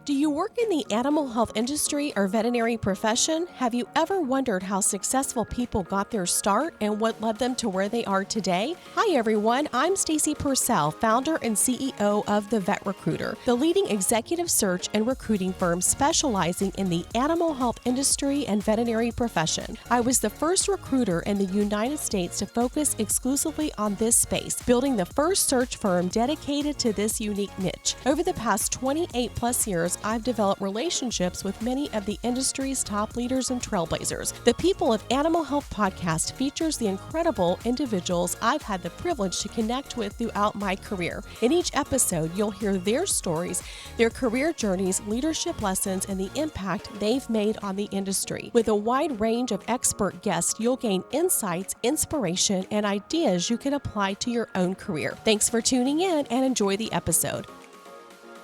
Do you work in the animal health industry or veterinary profession? Have you ever wondered how successful people got their start and what led them to where they are today? Hi everyone, I'm Stacy Purcell, founder and CEO of The Vet Recruiter, the leading executive search and recruiting firm specializing in the animal health industry and veterinary profession. I was the first recruiter in the United States to focus exclusively on this space, building the first search firm dedicated to this unique niche. Over the past 28 plus years, I've developed relationships with many of the industry's top leaders and trailblazers. The People of Animal Health podcast features the incredible individuals I've had the privilege to connect with throughout my career. In each episode, you'll hear their stories, their career journeys, leadership lessons, and the impact they've made on the industry. With a wide range of expert guests, you'll gain insights, inspiration, and ideas you can apply to your own career. Thanks for tuning in and enjoy the episode.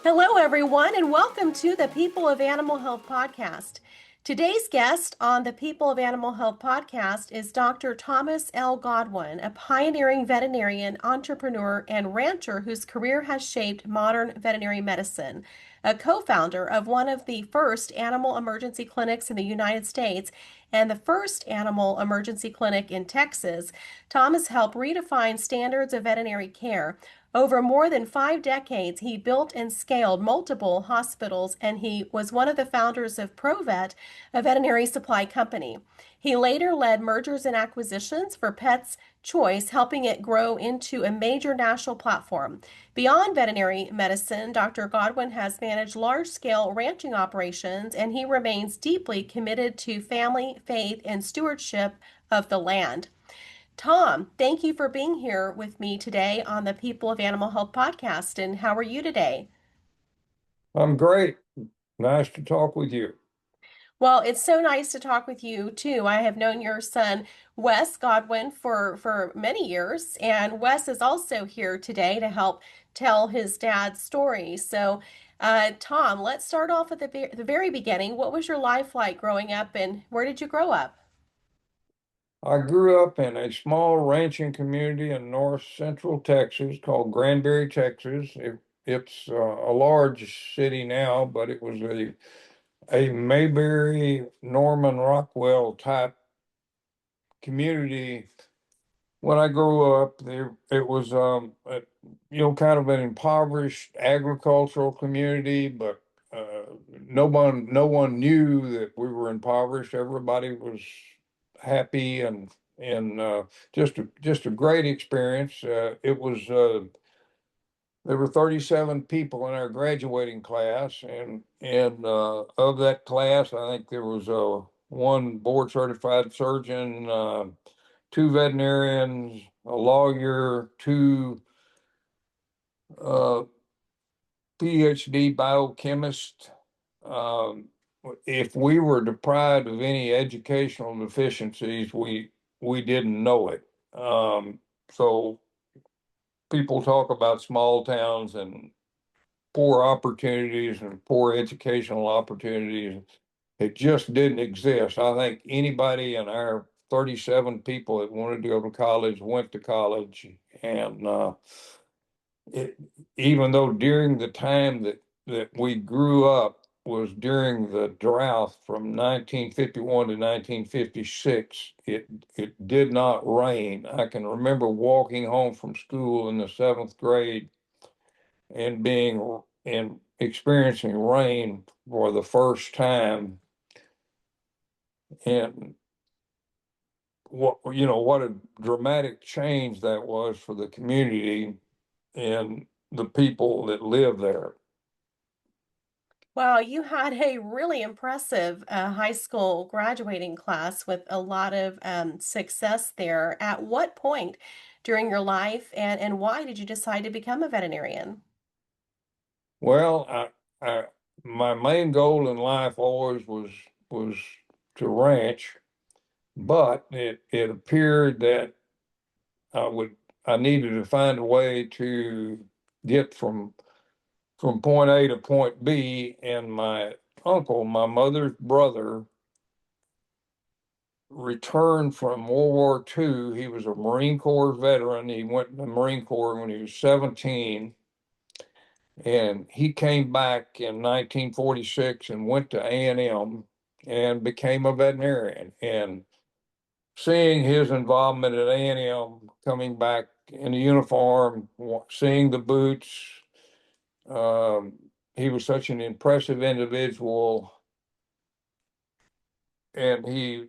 Hello, everyone, and welcome to the People of Animal Health podcast. Today's guest on the People of Animal Health podcast is Dr. Thomas L. Godwin, a pioneering veterinarian, entrepreneur, and rancher whose career has shaped modern veterinary medicine. A co-founder of one of the first animal emergency clinics in the United States and the first animal emergency clinic in Texas, Thomas helped redefine standards of veterinary care. Over more than 5 decades, he built and scaled multiple hospitals, and he was one of the founders of ProVet, a veterinary supply company. He later led mergers and acquisitions for Pets Choice, helping it grow into a major national platform. Beyond veterinary medicine, Dr. Godwin has managed large-scale ranching operations, and he remains deeply committed to family, faith, and stewardship of the land. Tom, thank you for being here with me today on the People of Animal Health podcast. And how are you today? I'm great. Nice to talk with you. Well, it's so nice to talk with you too. I have known your son, Wes Godwin, for many years, and Wes is also here today to help tell his dad's story. So, Tom, let's start off at the very beginning. What was your life like growing up, and where did you grow up? I grew up in a small ranching community in north central Texas called Granbury, Texas. It's a large city now, but it was a Mayberry, Norman Rockwell type community. When I grew up, it was kind of an impoverished agricultural community, but no one knew that we were impoverished. Everybody was happy and just a great experience. It was There were 37 people in our graduating class, and of that class, I think there was one board certified surgeon, two veterinarians, a lawyer, two uh, PhD biochemists. Um, if we were deprived of any educational deficiencies, we didn't know it. So people talk about small towns and poor opportunities and poor educational opportunities. It just didn't exist. I think anybody in our 37 people that wanted to go to college went to college. And it, even though during the time that we grew up was during the drought from 1951 to 1956, it did not rain. I can remember walking home from school in the seventh grade and experiencing rain for the first time, and what a dramatic change that was for the community and the people that live there. Wow, you had a really impressive high school graduating class with a lot of success there. At what point during your life and why did you decide to become a veterinarian? Well, I my main goal in life always was to ranch, but it appeared that I needed to find a way to get from point A to point B, and my uncle, my mother's brother, returned from World War II. He was a Marine Corps veteran. He went in the Marine Corps when he was 17, And he came back in 1946 and went to A&M and became a veterinarian. And seeing his involvement at A&M, coming back in a uniform, seeing the boots, um, he was such an impressive individual, and he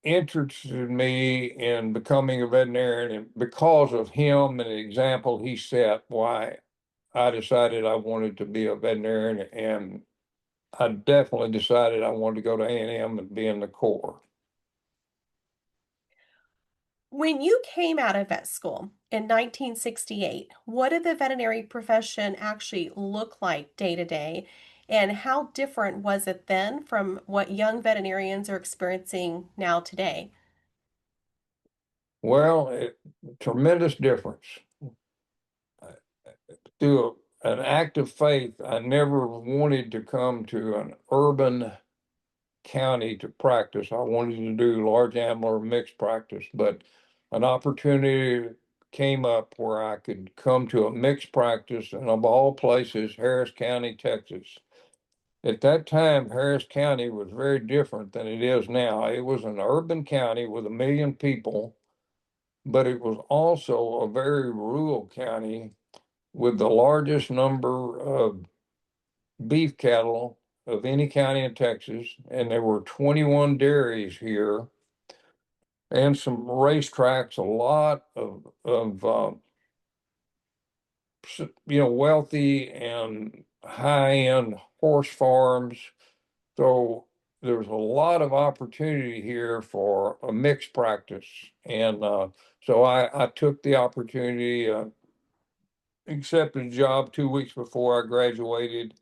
interested me in becoming a veterinarian. And because of him and the example he set, why I decided I wanted to be a veterinarian, and I definitely decided I wanted to go to A&M and be in the Corps. When you came out of vet school in 1968, what did the veterinary profession actually look like day to day? And how different was it then from what young veterinarians are experiencing now today? Well, tremendous difference. Through an act of faith, I never wanted to come to an urban county to practice. I wanted to do large animal or mixed practice, but an opportunity came up where I could come to a mixed practice, and of all places, Harris County, Texas. At that time, Harris County was very different than it is now. It was an urban county with 1 million people, but it was also a very rural county with the largest number of beef cattle of any county in Texas, and there were 21 dairies here and some racetracks, a lot of wealthy and high-end horse farms. So there's a lot of opportunity here for a mixed practice, and so I took the opportunity, accepted a job 2 weeks before I graduated,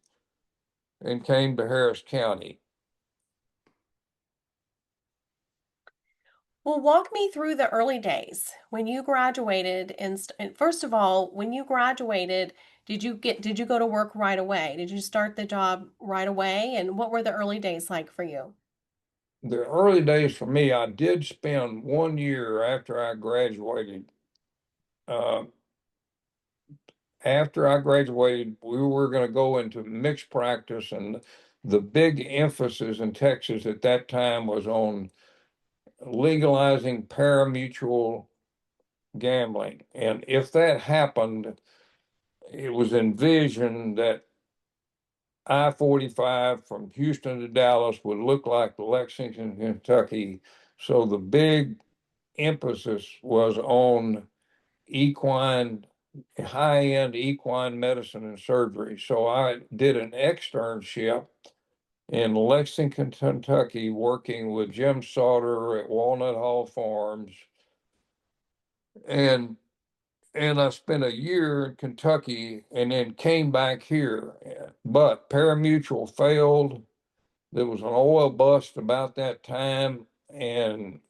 and came to Harris County. Well, walk me through the early days when you graduated. And first of all, when you graduated, did you go to work right away? Did you start the job right away? And what were the early days like for you? The early days for me, I did spend 1 year after I graduated. Uh, After I graduated, we were going to go into mixed practice, and the big emphasis in Texas at that time was on legalizing parimutuel gambling. And if that happened, it was envisioned that I-45 from Houston to Dallas would look like Lexington, Kentucky. So the big emphasis was on equine, high-end equine medicine and surgery. So I did an externship in Lexington, Kentucky, working with Jim Sauter at Walnut Hall Farms, and I spent a year in Kentucky and then came back here. But parimutuel failed. There was an oil bust about that time, and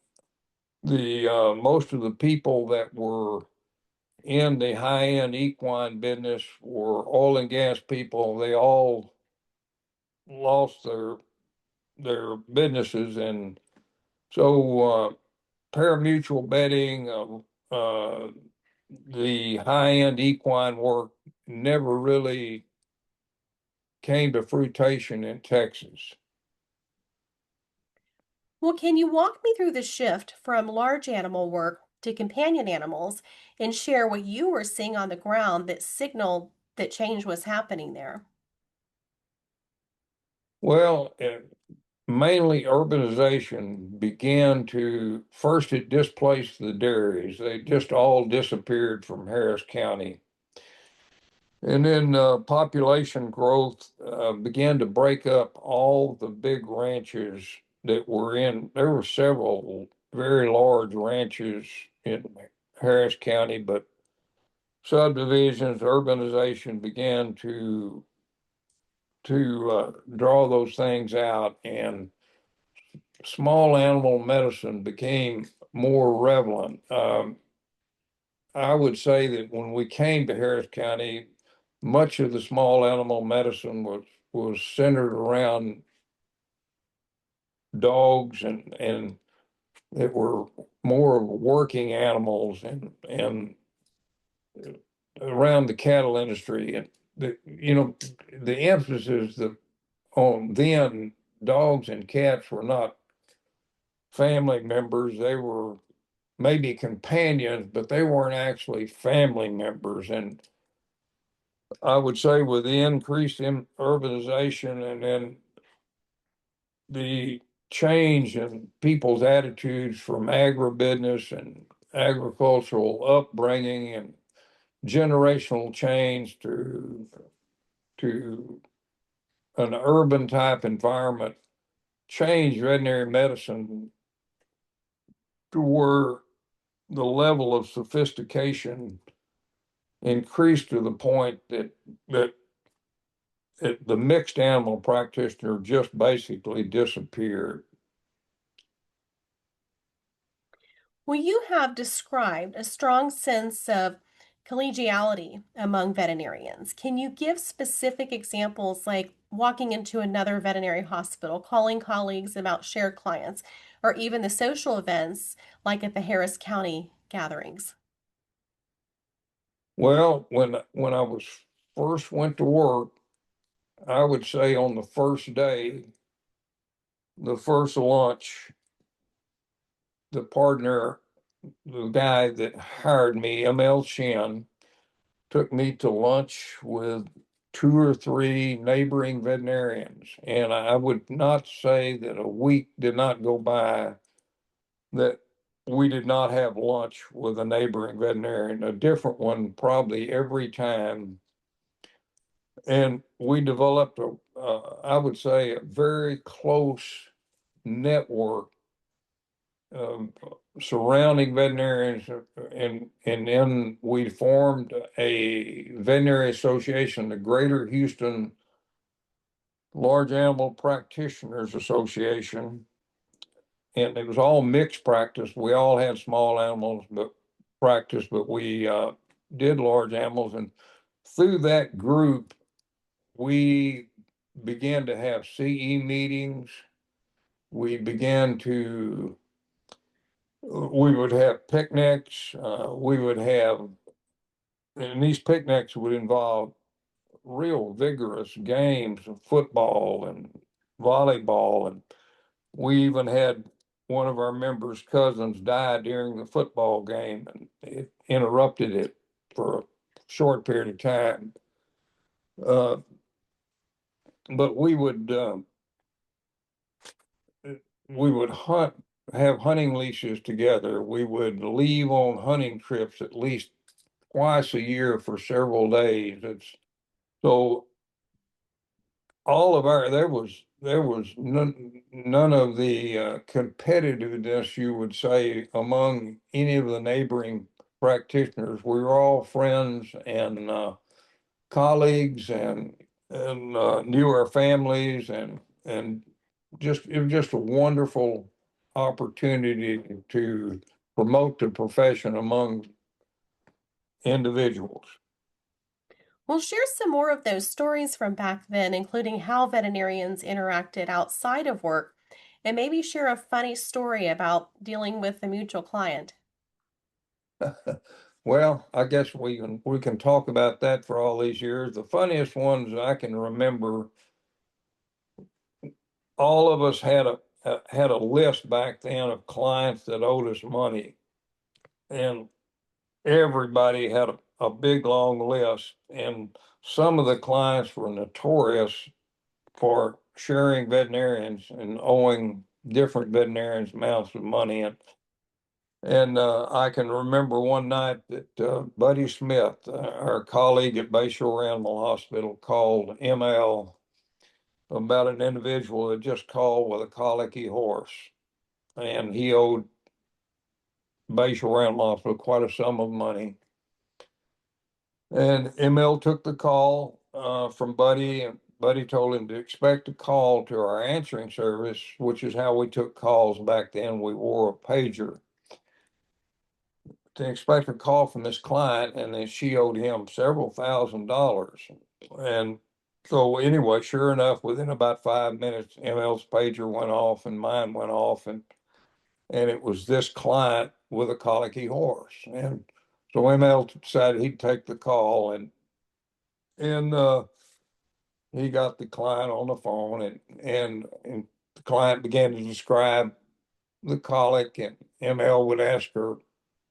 the most of the people that were in the high-end equine business were oil and gas people. They all lost their businesses, and so parimutuel betting, the high-end equine work never really came to fruition in Texas. Well, can you walk me through the shift from large animal work to companion animals and share what you were seeing on the ground that signaled that change was happening there? Well, mainly urbanization began to first it displaced the dairies. They just all disappeared from Harris County. And then population growth began to break up all the big ranches that were in. There were several very large ranches in Harris County, but subdivisions, urbanization began to draw those things out, and small animal medicine became more relevant. I would say that when we came to Harris County, much of the small animal medicine was centered around dogs and that were more of working animals and around the cattle industry. the emphasis that on then dogs and cats were not family members. They were maybe companions, but they weren't actually family members. And I would say with the increase in urbanization and then the change in people's attitudes from agribusiness and agricultural upbringing and generational change to an urban type environment changed veterinary medicine to where the level of sophistication increased to the point that the mixed animal practitioner just basically disappeared. Well, you have described a strong sense of collegiality among veterinarians. Can you give specific examples like walking into another veterinary hospital, calling colleagues about shared clients, or even the social events like at the Harris County gatherings? Well, when I was first went to work, I would say on the first day, the first lunch, the partner, the guy that hired me, ML Shin, took me to lunch with two or three neighboring veterinarians. And I would not say that a week did not go by that we did not have lunch with a neighboring veterinarian, a different one probably every time. And we developed I would say, a very close network um, surrounding veterinarians, and then we formed a veterinary association, the Greater Houston Large Animal Practitioners Association, and it was all mixed practice. We all had small animals, but practice, but we did large animals, and through that group, we began to have CE meetings. We began to we would have picnics. We would have, and these picnics would involve real vigorous games of football and volleyball. And we even had one of our members' cousins die during the football game, and it interrupted it for a short period of time. Uh, but we would hunt, have hunting leashes together. We would leave on hunting trips at least twice a year for several days. It's so all of our there was none of the competitiveness you would say among any of the neighboring practitioners. We were all friends and colleagues and knew our families and just it was just a wonderful opportunity to promote the profession among individuals. We'll share some more of those stories from back then, including how veterinarians interacted outside of work, and maybe share a funny story about dealing with a mutual client. Well, I guess we can talk about that for all these years. The funniest ones I can remember, all of us had a list back then of clients that owed us money, and everybody had a big long list. And some of the clients were notorious for sharing veterinarians and owing different veterinarians amounts of money. And I can remember one night that Buddy Smith, our colleague at Bayshore Animal Hospital, called ML about an individual that just called with a colicky horse. And he owed Bayshore Animal Hospital quite a sum of money. And ML took the call from Buddy, and Buddy told him to expect a call to our answering service, which is how we took calls back then. We wore a pager to expect a call from this client, and then she owed him several $1,000s. And so anyway, sure enough, within about 5 minutes, ML's pager went off and mine went off, and it was this client with a colicky horse. And so ML decided he'd take the call, and And he got the client on the phone, and the client began to describe the colic, and ML would ask her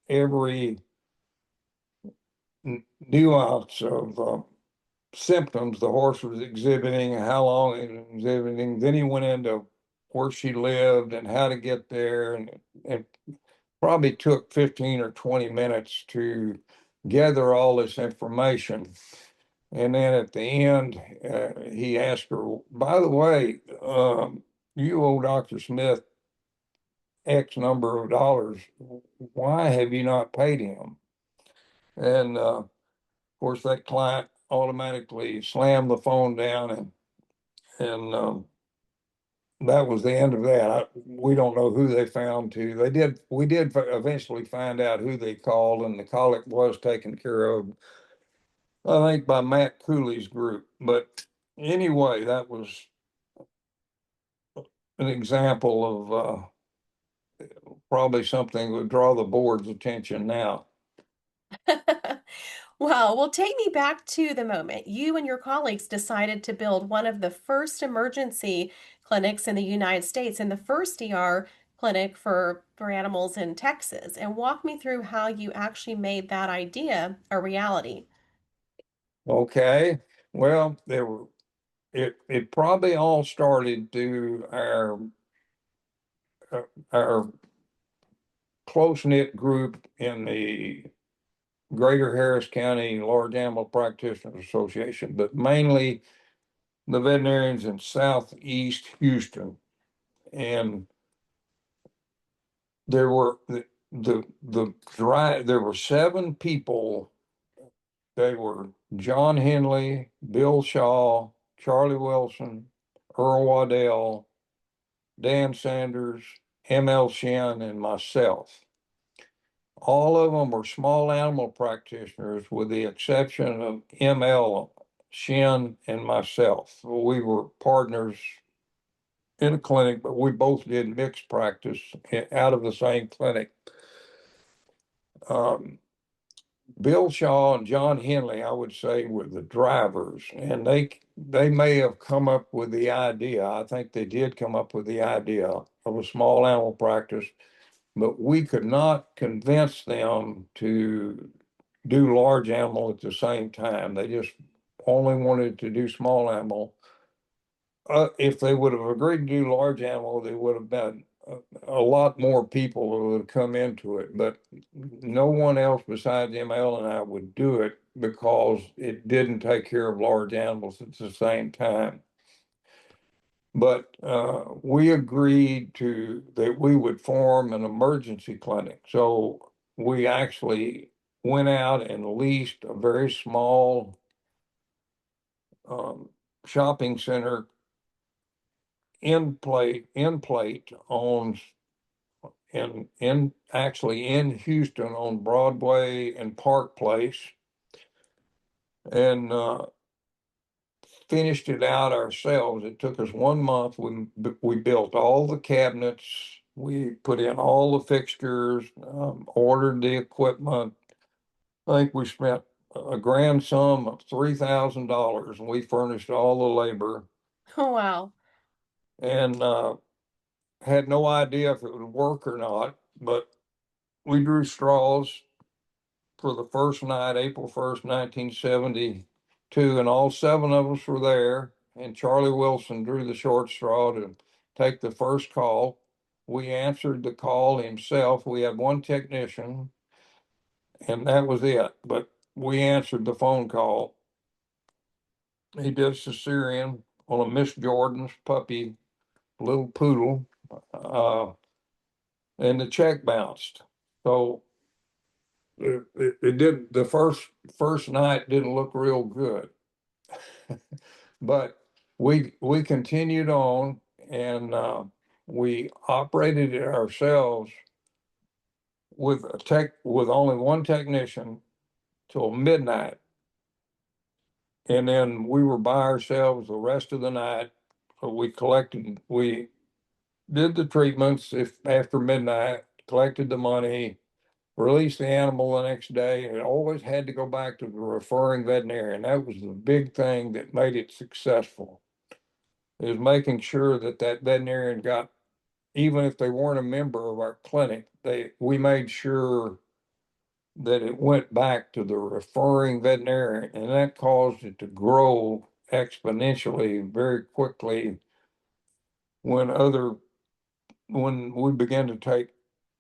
every nuance of symptoms the horse was exhibiting, how long it was exhibiting. Then he went into where she lived and how to get there, and probably took 15 or 20 minutes to gather all this information. And then at the end, he asked her, by the way, you owe Dr. Smith X number of dollars. Why have you not paid him? And of course, that client automatically slammed the phone down, and that was the end of that. We don't know who they found to. We did eventually find out who they called, and the colic was taken care of, I think, by Matt Cooley's group. But anyway, that was an example of probably something that would draw the board's attention now. Wow. Well, take me back to the moment you and your colleagues decided to build one of the first emergency clinics in the United States and the first ER clinic for animals in Texas. And walk me through how you actually made that idea a reality. Okay. Well, it probably all started to our close-knit group in the Greater Harris County Large Animal Practitioners Association, but mainly the veterinarians in Southeast Houston. And there were there were seven people. They were John Henley, Bill Shaw, Charlie Wilson, Earl Waddell, Dan Sanders, ML Shin, and myself. All of them were small animal practitioners, with the exception of ML Shin and myself. We were partners in a clinic, but we both did mixed practice out of the same clinic. Um, Bill Shaw and John Henley, I would say, were the drivers, and they may have come up with the idea. I think they did come up with the idea of a small animal practice, but we could not convince them to do large animal at the same time. They just only wanted to do small animal. If they would have agreed to do large animal, there would have been a lot more people who would come into it, but no one else besides ML and I would do it because it didn't take care of large animals at the same time. But we agreed to that we would form an emergency clinic. So we actually went out and leased a very small um, shopping center in plate on in actually in Houston on Broadway and Park Place, and finished it out ourselves. It took us 1 month. We built all the cabinets, we put in all the fixtures, ordered the equipment. I think we spent a grand sum of $3,000, and we furnished all the labor, Oh, wow. and had no idea if it would work or not, but we drew straws for the first night, April 1st, 1972, and all seven of us were there. And Charlie Wilson drew the short straw to take the first call. We answered the call himself. We had one technician, and that was it. But we answered the phone call. He did cesarean on a Miss Jordan's puppy, little poodle, uh, and the check bounced. So it did. The first night didn't look real good, but we continued on, and we operated it ourselves with only one technician till midnight, and then we were by ourselves the rest of the night. So we did the treatments if after midnight, collected the money, release the animal the next day. It always had to go back to the referring veterinarian. That was the big thing that made it successful, is making sure that that veterinarian got, even if they weren't a member of our clinic, we made sure that it went back to the referring veterinarian, and that caused it to grow exponentially very quickly when other when we began to take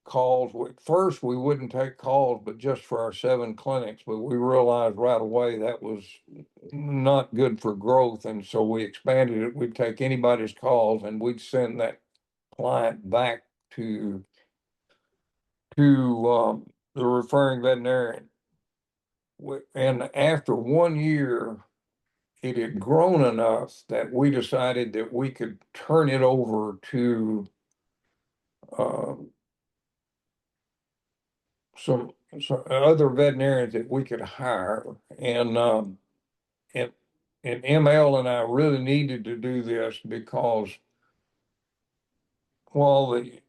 calls. At first, we wouldn't take calls, but just for our 7 clinics. But we realized right away that was not good for growth. And so we expanded it. We'd take anybody's calls and we'd send that client back to the referring veterinarian. And after 1 year, it had grown enough that we decided that we could turn it over to uh, some other veterinarians that we could hire. And and ML and I really needed to do this because while the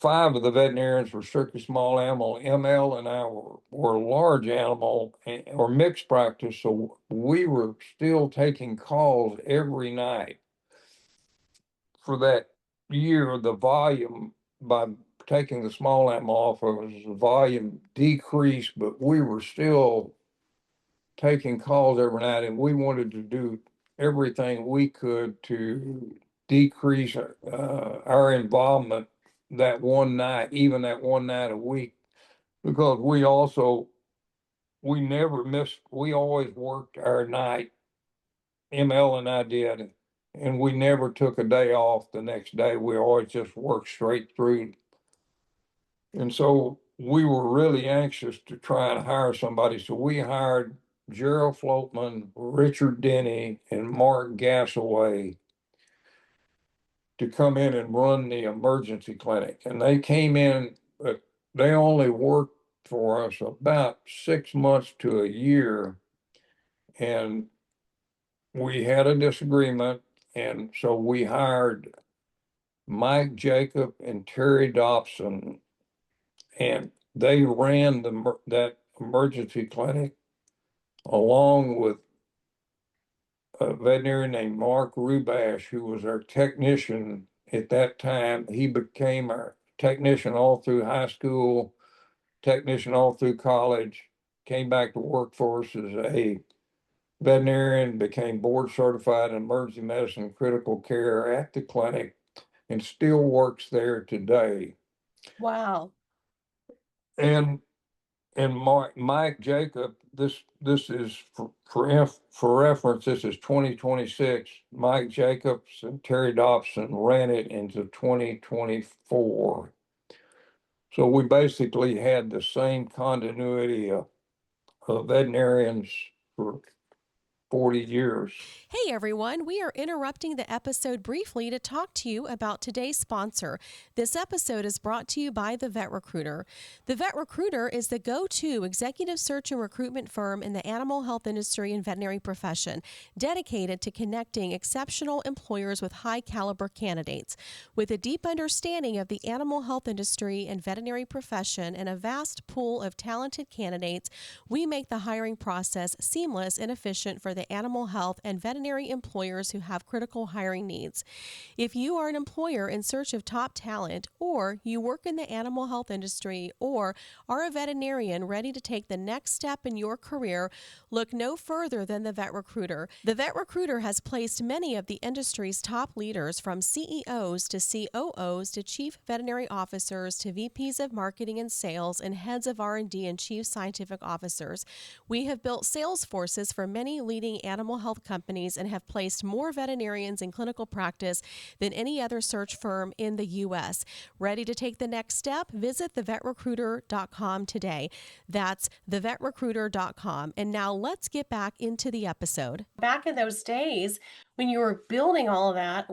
5 of the veterinarians were strictly small animal, ML and I were large animal or mixed practice, so we were still taking calls every night. For that year, the volume, by taking the small animal off of us, the volume decreased, but we were still taking calls every night, and we wanted to do everything we could to decrease our involvement that one night, even that one night a week, because we never missed, we always worked our night. ML and I did, and we never took a day off the next day. We always just worked straight through. And so we were really anxious to try and hire somebody. So we hired Gerald Floatman, Richard Denny, and Mark Gassaway to come in and run the emergency clinic. And they came in, but they only worked for us about 6 months to a year. And we had a disagreement. And so we hired Mike Jacob and Terry Dobson, and they ran that emergency clinic along with a veterinarian named Mark Rubash, who was our technician at that time. He became our technician all through high school, technician all through college, came back to work for us as a veterinarian, became board certified in emergency medicine and critical care at the clinic, and still works there today. Wow. And Mike Jacob, this is for reference. This is 2026. Mike Jacobs and Terry Dobson ran it into 2024. So we basically had the same continuity of veterinarians for 40 years. Hey everyone, we are interrupting the episode briefly to talk to you about today's sponsor. This episode is brought to you by the Vet Recruiter. The Vet Recruiter is the go-to executive search and recruitment firm in the animal health industry and veterinary profession, dedicated to connecting exceptional employers with high caliber candidates. With a deep understanding of the animal health industry and veterinary profession and a vast pool of talented candidates, we make the hiring process seamless and efficient for the animal health and veterinary employers who have critical hiring needs. If you are an employer in search of top talent, or you work in the animal health industry, or are a veterinarian ready to take the next step in your career, look no further than the Vet Recruiter. The Vet Recruiter has placed many of the industry's top leaders, from CEOs to COOs to chief veterinary officers to VPs of marketing and sales and heads of R&D and chief scientific officers. We have built sales forces for many leading animal health companies and have placed more veterinarians in clinical practice than any other search firm in the U.S. Ready to take the next step? Visit thevetrecruiter.com today. That's thevetrecruiter.com. And now let's get back into the episode. Back in those days when you were building all of that,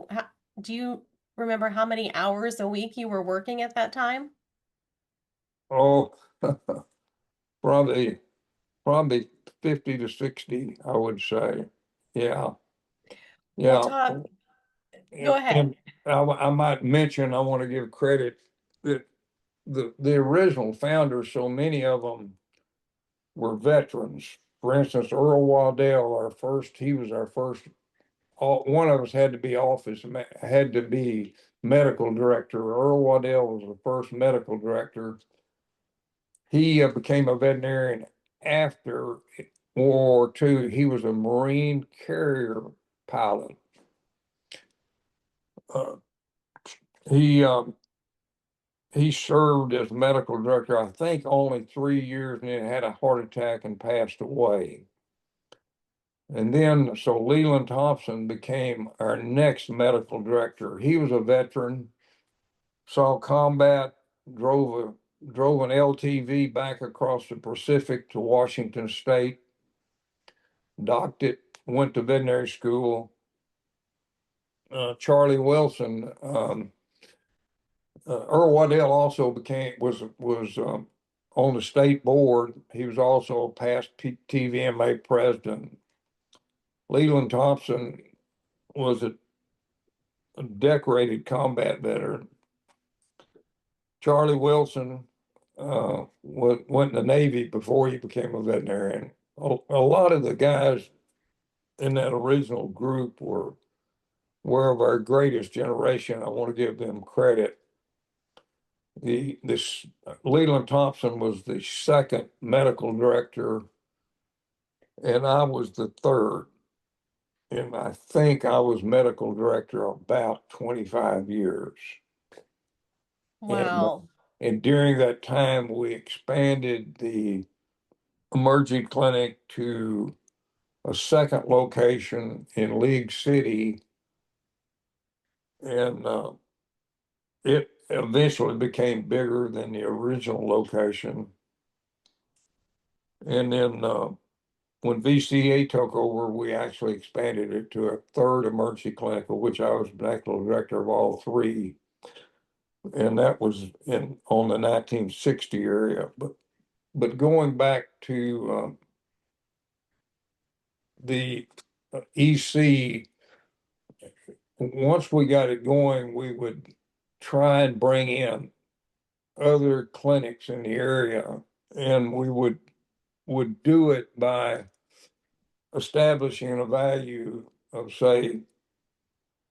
do you remember how many hours a week you were working at that time? Oh, probably probably 50 to 60, I would say. Yeah. Well, Yeah. Todd, go ahead. And I might mention, I want to give credit that the original founders, so many of them were veterans. For instance, Earl Waddell, he was our first. One of us had to be medical director. Earl Waddell was the first medical director. He became a veterinarian after World War II. He was a Marine carrier pilot. Uh, he he served as medical director, I think, only 3 years, and then had a heart attack and passed away. And then, so Leland Thompson became our next medical director. He was a veteran, saw combat, drove an LTV back across the Pacific to Washington State, docked it, went to veterinary school. Charlie Wilson, Earl Waddell also was on the state board. He was also a past TVMA president. Leland Thompson was a decorated combat veteran. Charlie Wilson went in the Navy before he became a veterinarian. A lot of the guys in that original group were of our greatest generation. I want to give them credit. This Leland Thompson was the second medical director, and I was the third. And I think I was medical director about 25 years. And, Wow. and during that time, we expanded the emerging clinic to a second location in League City, and it eventually became bigger than the original location. And then when VCA took over, we actually expanded it to a third emergency clinic, of which I was medical director of all three. And that was on the 1960 area. But going back to the EC, once we got it going, we would try and bring in other clinics in the area, and we would do it by establishing a value of, say,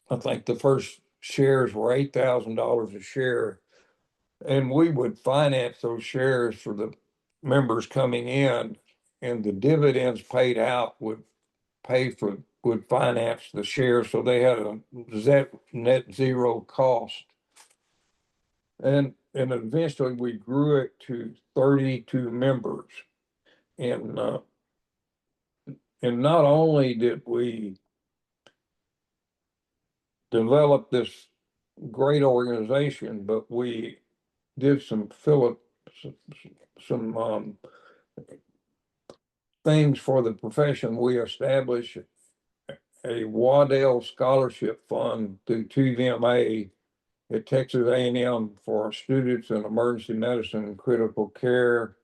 I think the first shares were $8,000 a share, and we would finance those shares for the members coming in, and the dividends paid out would finance the shares, so they had a net zero cost. And eventually we grew it to 32 members. And not only did we develop this great organization, but we did some things for the profession. We established a Waddell Scholarship Fund through TVMA at Texas A&M for our students in emergency medicine and critical care.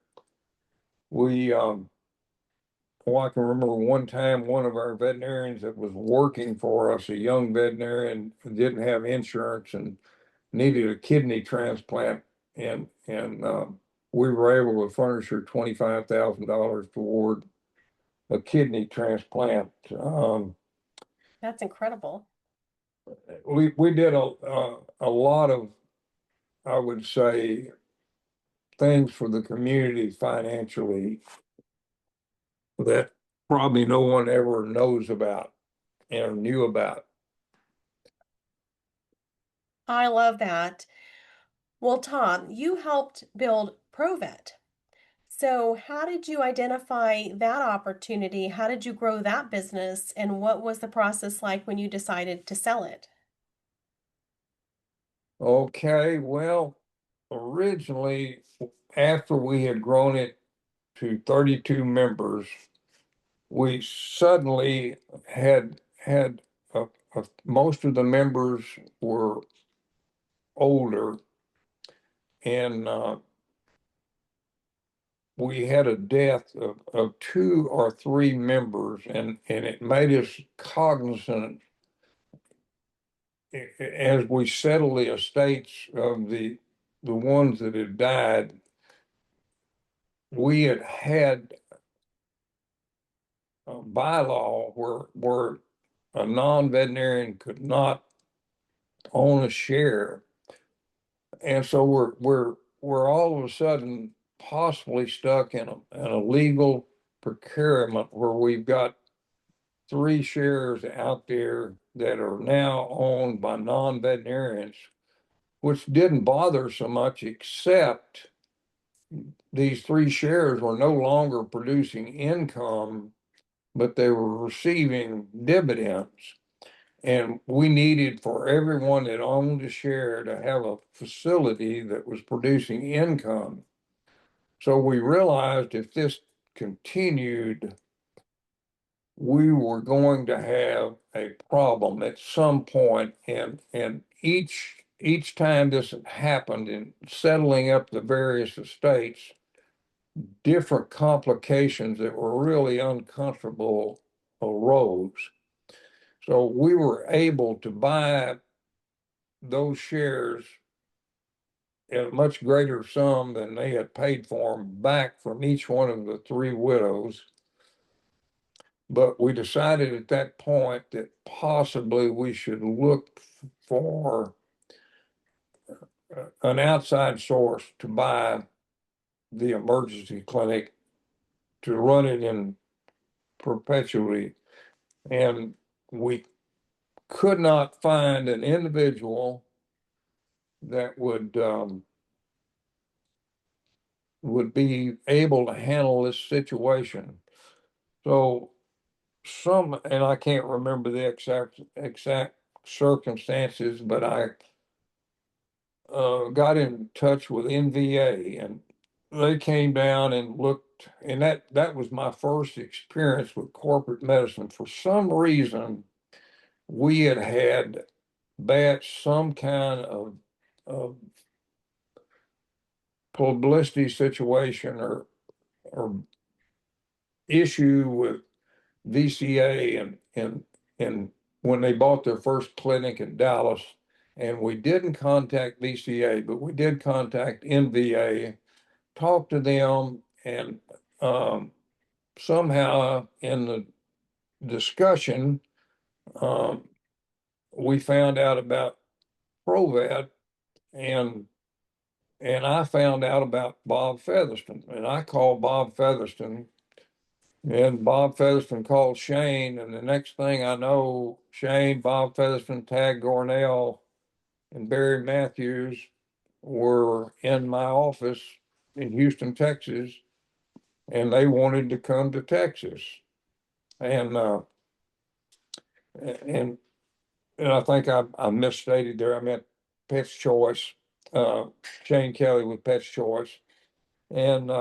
I can remember one time one of our veterinarians that was working for us, a young veterinarian, didn't have insurance and needed a kidney transplant, and we were able to furnish her $25,000 toward a kidney transplant. That's incredible. We did a lot of, I would say, things for the community financially that probably no one ever knows about and knew about. I love that. Well, Tom, you helped build ProVet. So, how did you identify that opportunity? How did you grow that business? And what was the process like when you decided to sell it? Okay, well, originally, after we had grown it to 32 members, we suddenly had most of the members were older, and we had a death of two or three members, and it made us cognizant as we settled the estates of the the ones that had died, we had a bylaw where a non-veterinarian could not own a share. And so we're all of a sudden possibly stuck in a legal procurement where we've got three shares out there that are now owned by non-veterinarians, which didn't bother so much, except these three shares were no longer producing income, but they were receiving dividends. And we needed for everyone that owned a share to have a facility that was producing income. So we realized if this continued, we were going to have a problem at some point. And each time this had happened in settling up the various estates, different complications that were really uncomfortable arose. So we were able to buy those shares at a much greater sum than they had paid for them back from each one of the three widows. But we decided at that point that possibly we should look for an outside source to buy the emergency clinic to run it in perpetuity. And we could not find an individual that would be able to handle this situation. So and I can't remember the exact circumstances, but I got in touch with NVA, and they came down and looked, and that was my first experience with corporate medicine. For some reason, we had some kind of publicity situation or issue with VCA and when they bought their first clinic in Dallas, and we didn't contact VCA, but we did contact NVA, talk to them, and somehow in the discussion, um, we found out about Provet, and I found out about Bob Featherston, and I called Bob Featherston. And Bob Featherston called Shane, and the next thing I know, Shane, Bob Featherston, Tad Gornell, and Barry Matthews were in my office in Houston, Texas, and they wanted to come to Texas. And and and I think I misstated there. I meant Pet's Choice, uh, Shane Kelly with Pet's Choice, and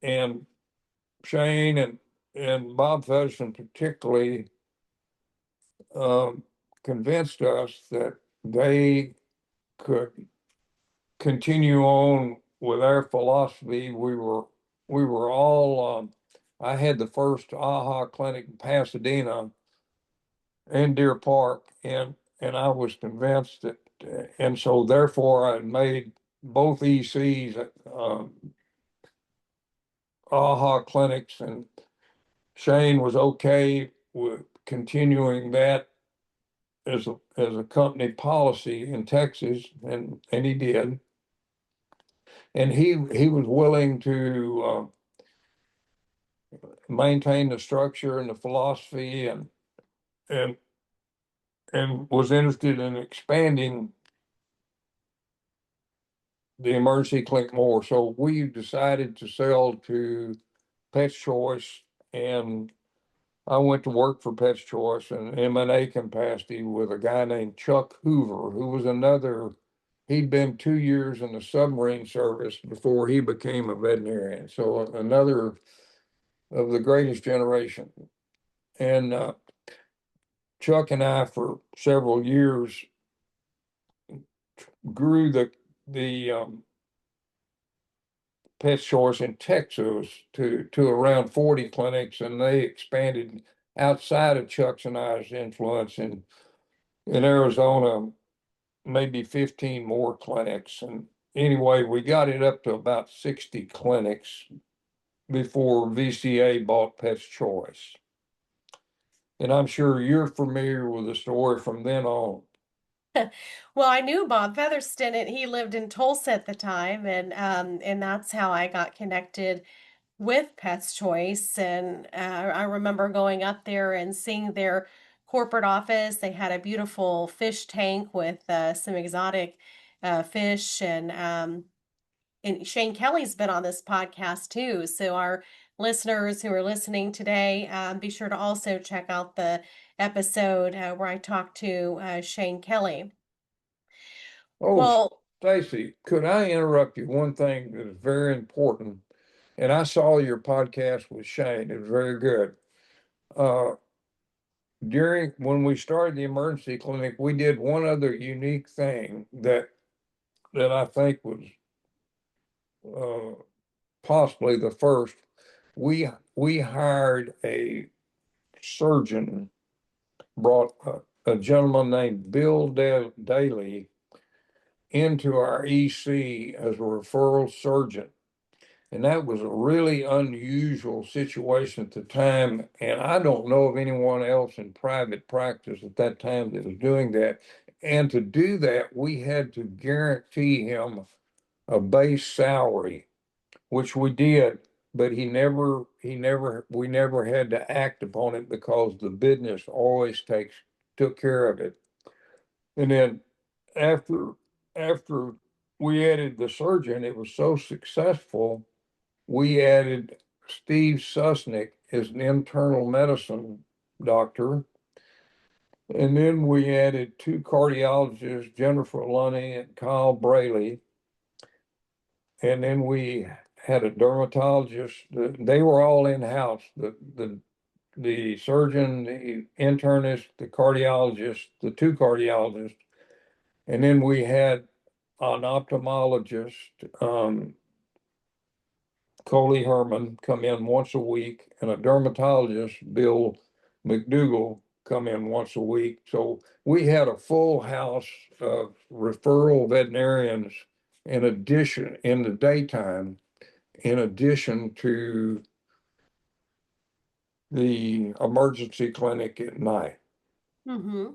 and Shane and Bob Featherston particularly um, convinced us that they could continue on with our philosophy. We were all. I had the first AHA clinic in Pasadena and Deer Park, and I was convinced that, and so therefore I made both ECs AHA clinics, and Shane was okay with continuing that as a company policy in Texas, and he did, and he was willing to maintain the structure and the philosophy, and was interested in expanding the emergency clinic more. So we decided to sell to Pet's Choice, and I went to work for Pet's Choice in M&A capacity with a guy named Chuck Hoover, who was he'd been 2 years in the submarine service before he became a veterinarian. So another of the greatest generation. And Chuck and I, for several years, grew the Pet's Choice in Texas to around 40 clinics, and they expanded outside of Chuck's and I's influence in Arizona, maybe 15 more clinics. And anyway, we got it up to about 60 clinics before VCA bought Pet's Choice. And I'm sure you're familiar with the story from then on. Well, I knew Bob Featherston, and he lived in Tulsa at the time, and that's how I got connected with Pet's Choice. And I remember going up there and seeing their corporate office. They had a beautiful fish tank with some exotic fish, and Shane Kelly's been on this podcast too. So our listeners who are listening today, be sure to also check out the episode where I talked to Shane Kelly. Oh, Well, Stacy, could I interrupt you? One thing that is very important, and I saw your podcast with Shane. It was very good. Uh, During when we started the emergency clinic, we did one other unique thing that I think was uh, possibly the first. We hired a surgeon, brought a gentleman named Bill Daly into our EC as a referral surgeon. And that was a really unusual situation at the time. And I don't know of anyone else in private practice at that time that was doing that. And to do that, we had to guarantee him a base salary, which we did, but we never had to act upon it because the business always took care of it. And then after, after we added the surgeon, it was so successful we added Steve Susnick as an internal medicine doctor. And then we added two cardiologists, Jennifer Lunny and Kyle Braley. And then we had a dermatologist. They were all in-house. The surgeon, the internist, the cardiologist, the two cardiologists. And then we had an ophthalmologist, Coley Herman, come in once a week, and a dermatologist, Bill McDougall, come in once a week. So we had a full house of referral veterinarians in the daytime, in addition to the emergency clinic at night. mm-hmm.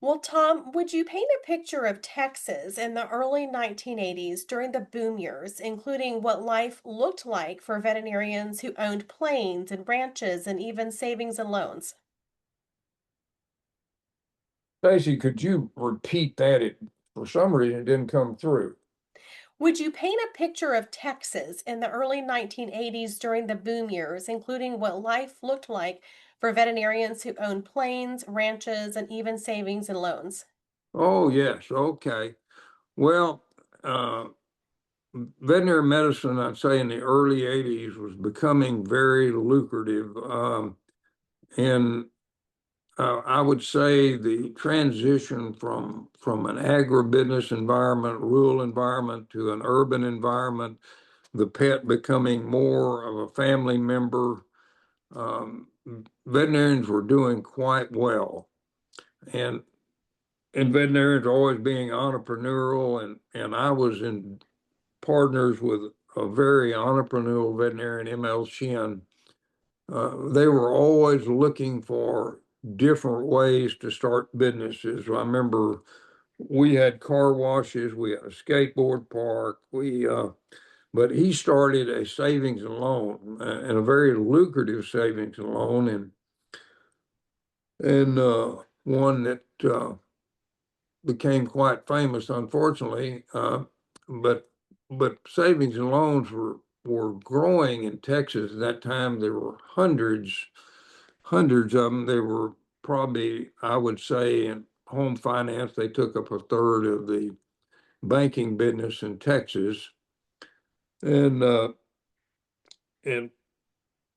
Well, Tom, would you paint a picture of Texas in the early 1980s during the boom years, including what life looked like for veterinarians who owned planes and ranches and even savings and loans? Stacy, could you repeat that? For some reason, it didn't come through. Would you paint a picture of Texas in the early 1980s during the boom years, including what life looked like for veterinarians who owned planes, ranches, and even savings and loans? Oh, yes. Okay. Well, uh, veterinary medicine, I'd say in the early 80s was becoming very lucrative. And I would say the transition from an agribusiness environment, rural environment to an urban environment, the pet becoming more of a family member, um, veterinarians were doing quite well. And veterinarians always being entrepreneurial, and I was in partners with a very entrepreneurial veterinarian, M.L. Shin. They were always looking for different ways to start businesses. I remember we had car washes, we had a skateboard park, but he started a savings and loan, and a very lucrative savings and loan, and one that became quite famous, unfortunately. But savings and loans were growing in Texas at that time. There were hundreds of them. They were probably, I would say, in home finance, they took up a third of the banking business in Texas. And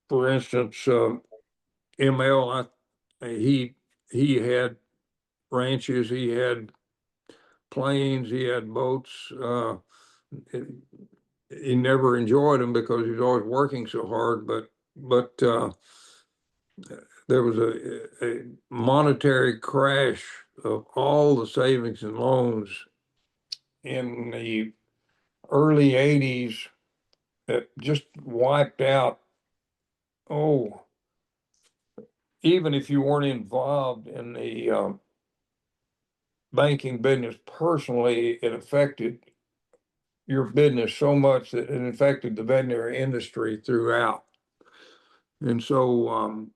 for instance, ML, he had ranches, he had planes, he had boats. He never enjoyed them because he was always working so hard. But there was a monetary crash of all the savings and loans in the early 80s that just wiped out, oh, even if you weren't involved in the banking business personally, it affected your business so much that it affected the veterinary industry throughout. And so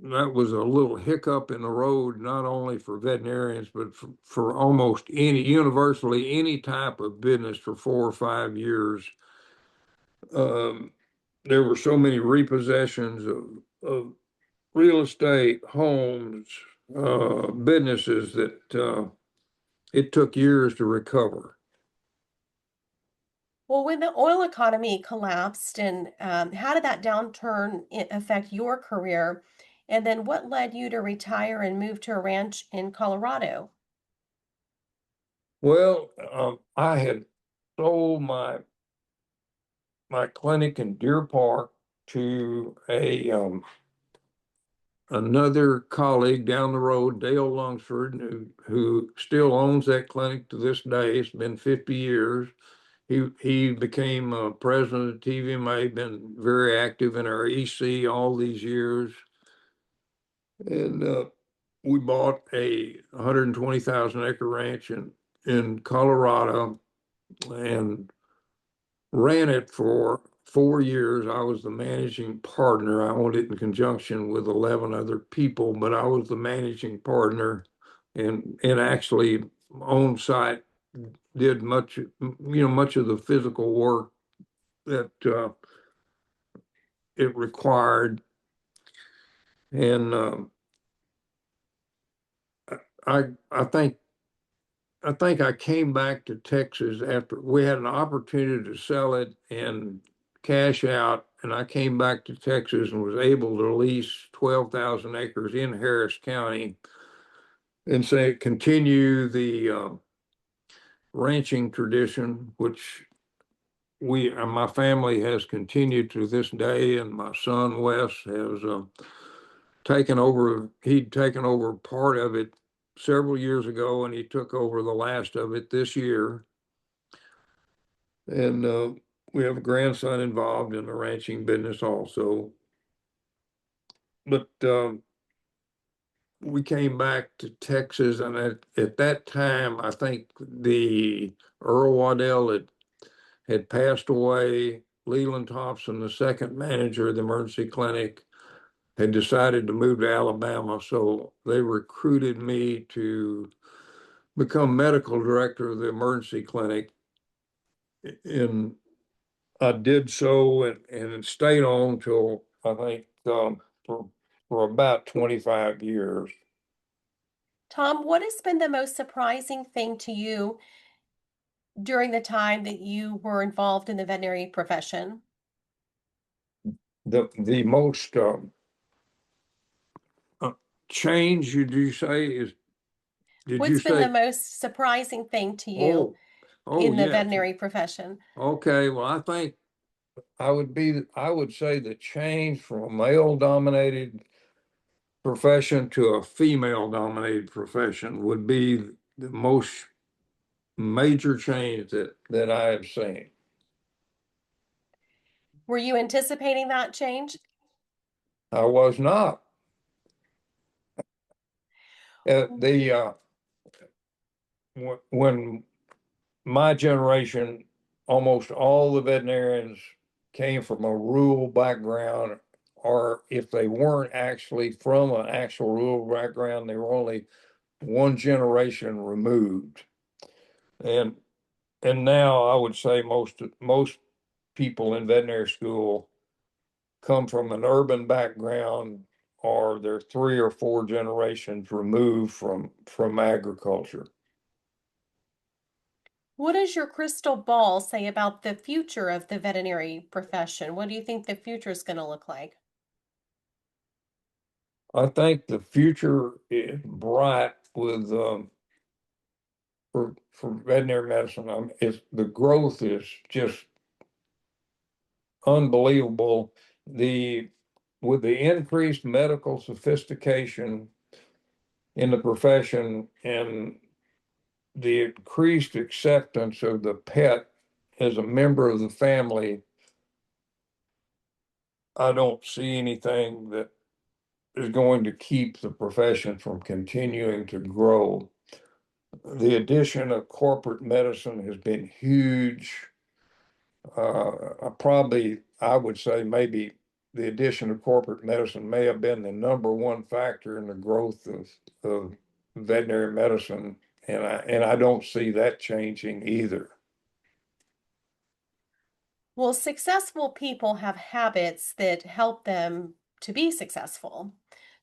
that was a little hiccup in the road, not only for veterinarians, but for almost universally, any type of business for 4 or 5 years. Um, there were so many repossessions of real estate, homes, businesses that it took years to recover. Well, when the oil economy collapsed, and how did that downturn affect your career? And then what led you to retire and move to a ranch in Colorado? Well, I had sold my clinic in Deer Park to a another colleague down the road, Dale Lunsford, who still owns that clinic to this day. It's been 50 years. He became president of TVMA, been very active in our EC all these years. And we bought a 120,000 acre ranch in Colorado and ran it for 4 years. I was the managing partner. I owned it in conjunction with 11 other people, but I was the managing partner and actually on site did much of the physical work that it required. And I think I came back to Texas after we had an opportunity to sell it and cash out, and I came back to Texas and was able to lease 12,000 acres in Harris County and say continue the ranching tradition, which my family has continued to this day, and my son Wes has taken over. He'd taken over part of it several years ago, and he took over the last of it this year. And we have a grandson involved in the ranching business also. But we came back to Texas, and at that time, I think the Earl Waddell had passed away. Leland Thompson, the second manager of the emergency clinic, had decided to move to Alabama, so they recruited me to become medical director of the emergency clinic. And I did so and stayed on till I think for about 25 years. Tom, what has been the most surprising thing to you during the time that you were involved in the veterinary profession? The most uh, change did you What's been the say? most surprising thing to you Oh, oh in the yeah. veterinary profession? Okay. Well, I think I would say the change from a male dominated profession to a female dominated profession would be the most major change that I have seen. Were you anticipating that change? I was not. The when my generation, almost all the veterinarians came from a rural background, or if they weren't actually from an actual rural background, they were only one generation removed. And now I would say most people in veterinary school come from an urban background, or they're 3 or 4 generations removed from agriculture. What does your crystal ball say about the future of the veterinary profession? What do you think the future is going to look like? I think the future is bright with for veterinary medicine. The growth is just unbelievable. The With the increased medical sophistication in the profession and the increased acceptance of the pet as a member of the family, I don't see anything that is going to keep the profession from continuing to grow. The addition of corporate medicine has been huge. I would say maybe the addition of corporate medicine may have been the number one factor in the growth of veterinary medicine, and I don't see that changing either. Well, successful people have habits that help them to be successful.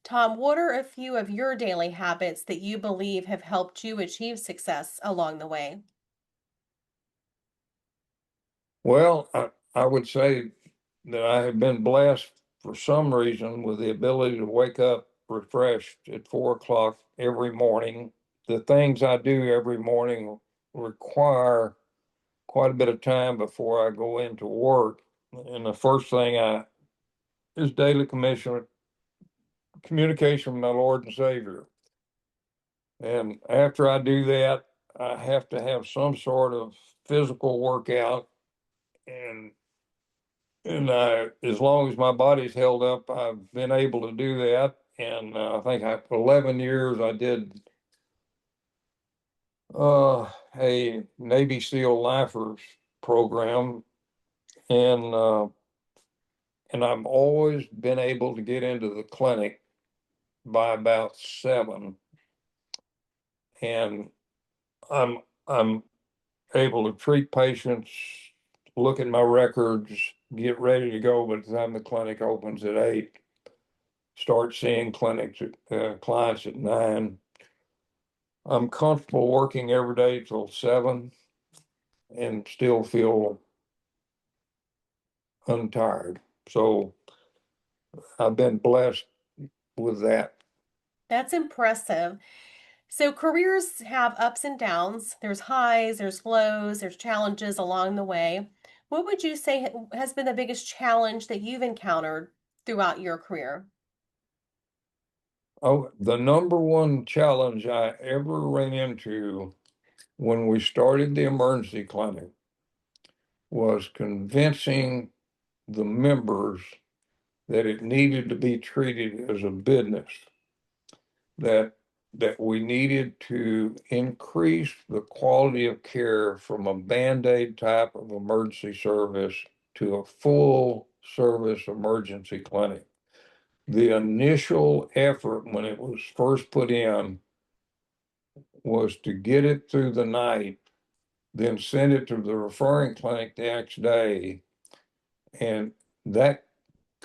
Tom, what are a few of your daily habits that you believe have helped you achieve success along the way? Well, I would say that I have been blessed for some reason with the ability to wake up refreshed at 4 o'clock every morning. The things I do every morning require quite a bit of time before I go into work. And the first thing I is daily communication with my Lord and Savior. And after I do that, I have to have some sort of physical workout. And as long as my body's held up, I've been able to do that. And I think for 11 years I did a Navy SEAL lifers program, and I've always been able to get into the clinic by about 7, and I'm able to treat patients, look at my records, get ready to go by the time the clinic opens at 8, start seeing clients at 9. I'm comfortable working every day till 7 and still feel untired. So I've been blessed with that. That's impressive. So, careers have ups and downs. There's highs, there's lows, there's challenges along the way. What would you say has been the biggest challenge that you've encountered throughout your career? Oh, the number one challenge I ever ran into when we started the emergency clinic was convincing the members that it needed to be treated as a business, that we needed to increase the quality of care from a Band-Aid type of emergency service to a full service emergency clinic. The initial effort when it was first put in was to get it through the night, then send it to the referring clinic the next day, and that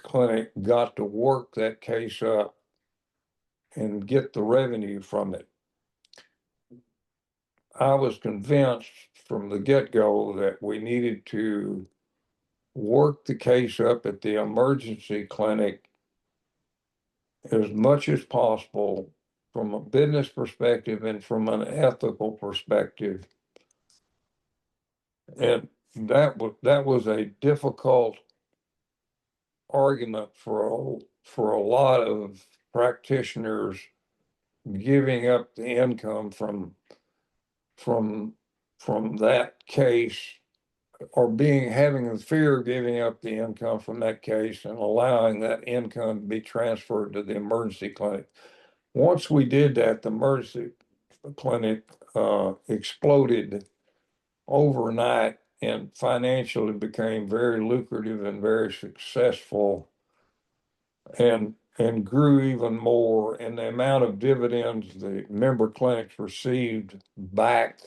clinic got to work that case up and get the revenue from it. I was convinced from the get-go that we needed to work the case up at the emergency clinic as much as possible from a business perspective and from an ethical perspective. And that was a difficult argument for a lot of practitioners, giving up the income from from that case, or having the fear of giving up the income from that case and allowing that income to be transferred to the emergency clinic. Once we did that, the emergency clinic exploded overnight and financially became very lucrative and very successful, and grew even more. And the amount of dividends the member clinics received back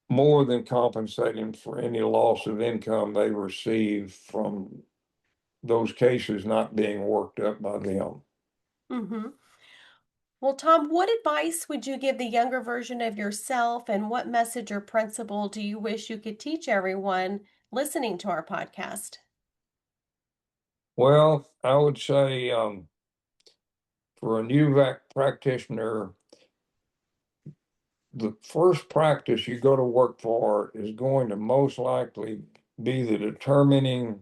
more than compensating for any loss of income they received from those cases not being worked up by them. Mm-hmm. Well, Tom, what advice would you give the younger version of yourself, and what message or principle do you wish you could teach everyone listening to our podcast? Well, I would say for a new practitioner, the first practice you go to work for is going to most likely be the determining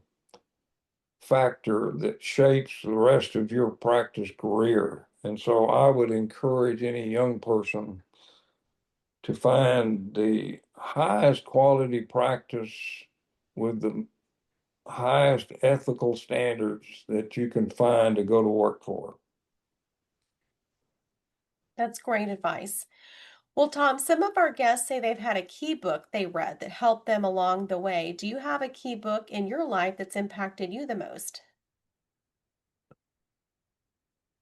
factor that shapes the rest of your practice career. And so I would encourage any young person to find the highest quality practice with the highest ethical standards that you can find to go to work for. That's great advice. Well, Tom, some of our guests say they've had a key book they read that helped them along the way. Do you have a key book in your life that's impacted you the most?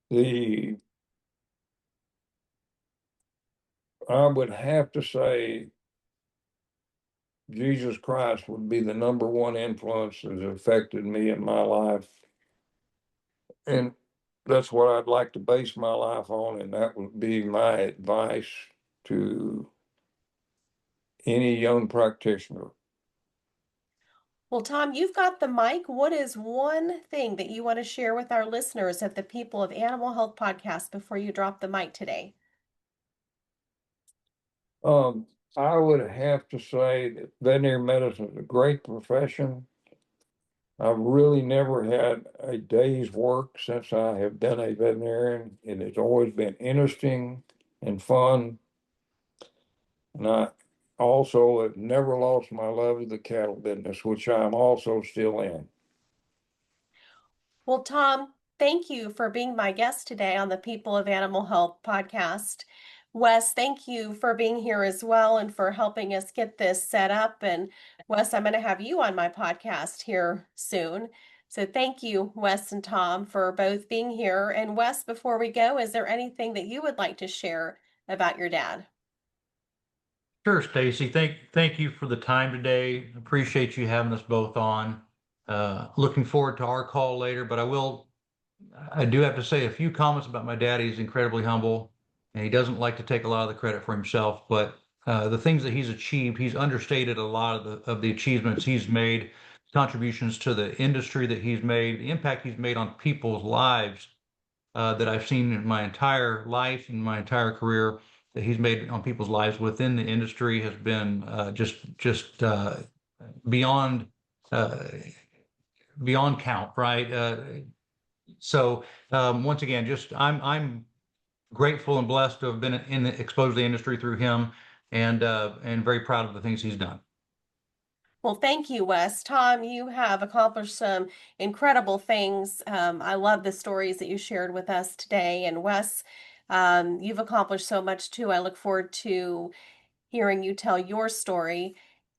The I would have to say Jesus Christ would be the number one influence that has affected me in my life. And that's what I'd like to base my life on, and that would be my advice to any young practitioner. Well, Tom, you've got the mic. What is one thing that you want to share with our listeners of the People of Animal Health podcast before you drop the mic today? Um, I would have to say that veterinary medicine is a great profession. I've really never had a day's work since I have been a veterinarian. It has always been interesting and fun. And I also have never lost my love of the cattle business, which I'm also still in. Well, Tom, thank you for being my guest today on the People of Animal Health podcast. Wes, thank you for being here as well and for helping us get this set up. And Wes, I'm going to have you on my podcast here soon. So thank you, Wes and Tom, for both being here. And Wes, before we go, is there anything that you would like to share about your dad? Sure, Stacy. Thank you for the time today. Appreciate you having us both on. Looking forward to our call later, but I do have to say a few comments about my dad. He's incredibly humble and he doesn't like to take a lot of the credit for himself, but the things that he's achieved, he's understated a lot of the achievements he's made, contributions to the industry that he's made, the impact he's made on people's lives that I've seen in my entire life and my entire career that he's made on people's lives within the industry has been just beyond uh, beyond count, right? Once again, just I'm grateful and blessed to have been exposed to the industry through him, and very proud of the things he's done. Well, thank you, Wes. Tom, you have accomplished some incredible things. I love the stories that you shared with us today. And Wes, you've accomplished so much too. I look forward to hearing you tell your story.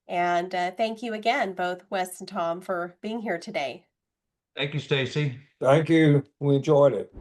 And thank you again, both Wes and Tom, for being here today. Thank you, Stacy. Thank you. We enjoyed it.